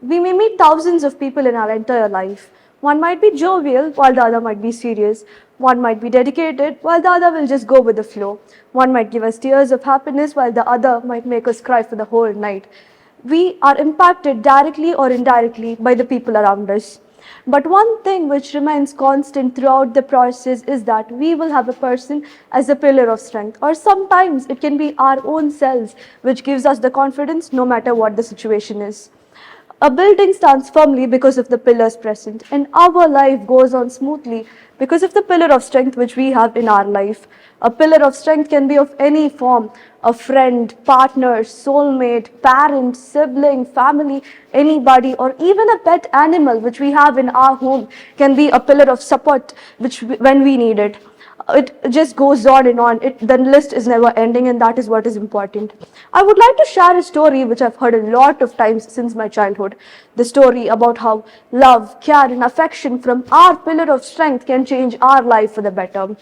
We may meet thousands of people in our entire life. One might be jovial, while the other might be serious. One might be dedicated, while the other will just go with the flow. One might give us tears of happiness, while the other might make us cry for the whole night. We are impacted directly or indirectly by the people around us. But one thing which remains constant throughout the process is that we will have a person as a pillar of strength, or sometimes it can be our own selves which gives us the confidence no matter what the situation is. A building stands firmly because of the pillars present, and our life goes on smoothly because of the pillar of strength which we have in our life. A pillar of strength can be of any form: a friend, partner, soulmate, parent, sibling, family, anybody, or even a pet animal which we have in our home can be a pillar of support when we need it. It just goes on and on. The list is never ending, and that is what is important. I would like to share a story which I've heard a lot of times since my childhood. The story about how love, care, and affection from our pillar of strength can change our life for the better.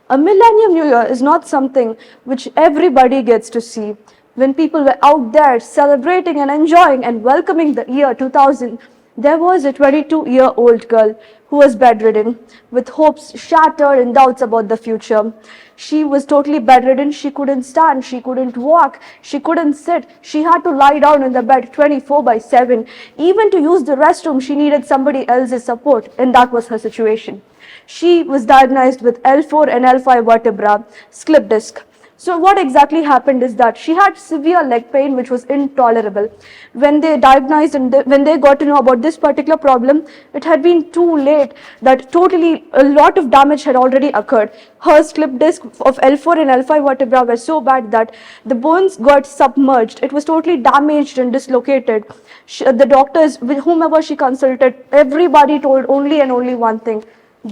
A Millennium New Year is not something which everybody gets to see. When people were out there celebrating and enjoying and welcoming the year 2000, there was a 22-year-old girl who was bedridden, with hopes shattered and doubts about the future. She was totally bedridden. She couldn't stand, she couldn't walk, she couldn't sit. She had to lie down in the bed 24/7. Even to use the restroom, she needed somebody else's support, and that was her situation. She was diagnosed with L4 and L5 vertebra, slip disc. So what exactly happened is that she had severe leg pain which was intolerable. When they diagnosed and when they got to know about this particular problem, it had been too late, that totally a lot of damage had already occurred. Her slip disc of L4 and L5 vertebra were so bad that the bones got submerged. It was totally damaged and dislocated. The doctors, with whomever she consulted, everybody told only and only one thing: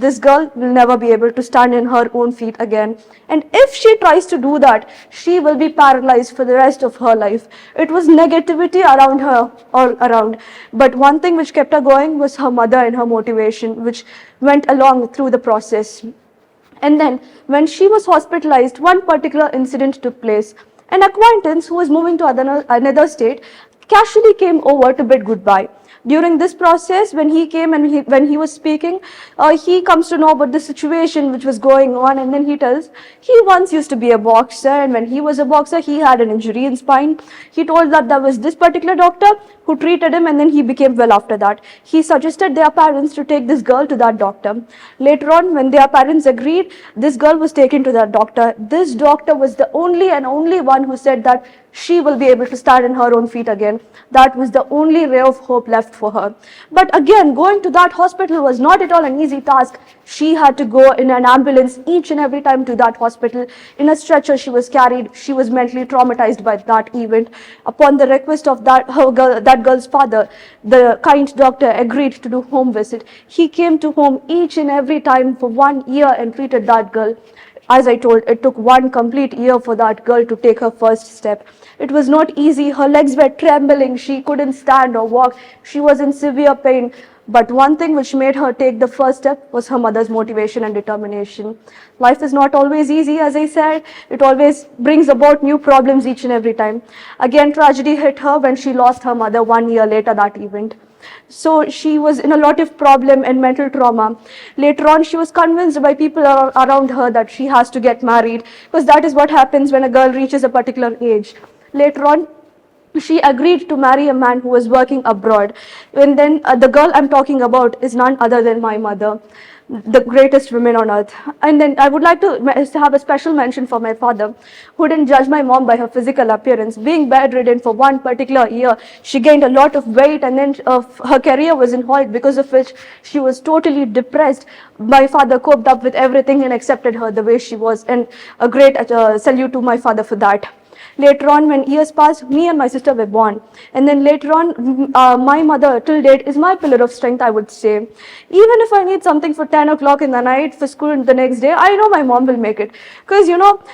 this girl will never be able to stand on her own feet again. And if she tries to do that, she will be paralyzed for the rest of her life. It was negativity around her, all around. But one thing which kept her going was her mother and her motivation, which went along through the process. And then, when she was hospitalized, one particular incident took place. An acquaintance who was moving to another state casually came over to bid goodbye. During this process, when he came and when he was speaking, he comes to know about the situation which was going on, and then he tells he once used to be a boxer, and when he was a boxer, he had an injury in spine. He told that there was this particular doctor who treated him, and then he became well after that. He suggested their parents to take this girl to that doctor. Later on, when their parents agreed, this girl was taken to that doctor. This doctor was the only and only one who said that she will be able to stand on her own feet again. That was the only ray of hope left for her. But again, going to that hospital was not at all an easy task. She had to go in an ambulance each and every time to that hospital. In a stretcher she was carried. She was mentally traumatized by that event. Upon the request of that girl's father, the kind doctor agreed to do home visit. He came to home each and every time for 1 year and treated that girl. As I told, it took 1 complete year for that girl to take her first step. It was not easy. Her legs were trembling. She couldn't stand or walk. She was in severe pain. But one thing which made her take the first step was her mother's motivation and determination. Life is not always easy, as I said. It always brings about new problems each and every time. Again, tragedy hit her when she lost her mother 1 year later that event. So she was in a lot of problem and mental trauma. Later on, she was convinced by people around her that she has to get married, because that is what happens when a girl reaches a particular age. Later on, she agreed to marry a man who was working abroad. And then the girl I'm talking about is none other than my mother, the greatest woman on earth. And then I would like to have a special mention for my father, who didn't judge my mom by her physical appearance. Being bedridden for 1 particular year, she gained a lot of weight, and then her career was in halt, because of which she was totally depressed. My father coped up with everything and accepted her the way she was, and a great salute to my father for that. Later on, when years passed, me and my sister were born. And then later on, my mother till date is my pillar of strength, I would say. Even if I need something for 10 o'clock in the night for school the next day, I know my mom will make it. Because,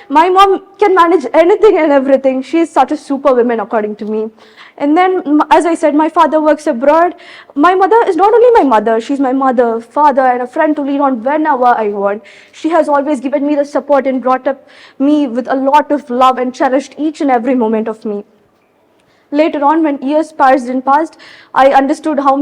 my mom can manage anything and everything. She is such a superwoman, according to me. And then, as I said, my father works abroad. My mother is not only my mother, she's my mother, father, and a friend to lean on whenever I want. She has always given me the support and brought up me with a lot of love and cherished each and every moment of me. Later on, when years passed and passed, I understood how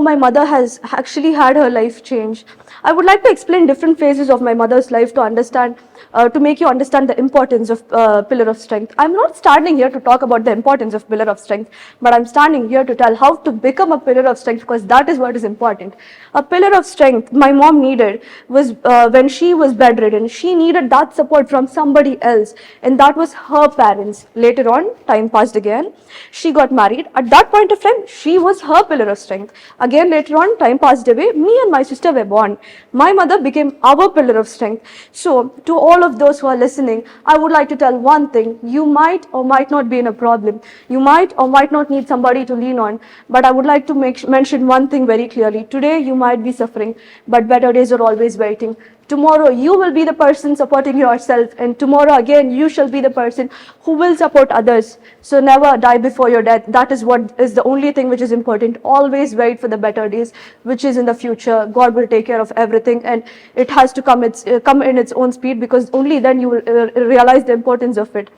my mother has actually had her life change. I would like to explain different phases of my mother's life to understand, to make you understand the importance of pillar of strength. I'm not standing here to talk about the importance of pillar of strength, but I'm standing here to tell how to become a pillar of strength, because that is what is important. A pillar of strength my mom needed was when she was bedridden. She needed that support from somebody else, and that was her parents. Later on, time passed again. She got married. At that point of time, she was her pillar of strength. Again, later on, time passed away. Me and my sister were born. My mother became our pillar of strength. So, to all of those who are listening, I would like to tell one thing. You might or might not be in a problem. You might or might not need somebody to lean on. But I would like to mention one thing very clearly. Today, you might be suffering, but better days are always waiting. Tomorrow, you will be the person supporting yourself, and tomorrow again, you shall be the person who will support others. So never die before your death. That is what is the only thing which is important. Always wait for the better days, which is in the future. God will take care of everything, and it has to come in its own speed, because only then you will realize the importance of it.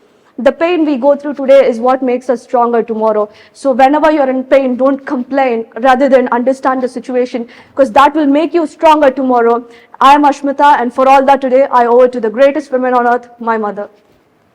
The pain we go through today is what makes us stronger tomorrow. So whenever you're in pain, don't complain, rather than understand the situation, because that will make you stronger tomorrow. I am Asmita, and for all that today, I owe it to the greatest woman on earth, my mother.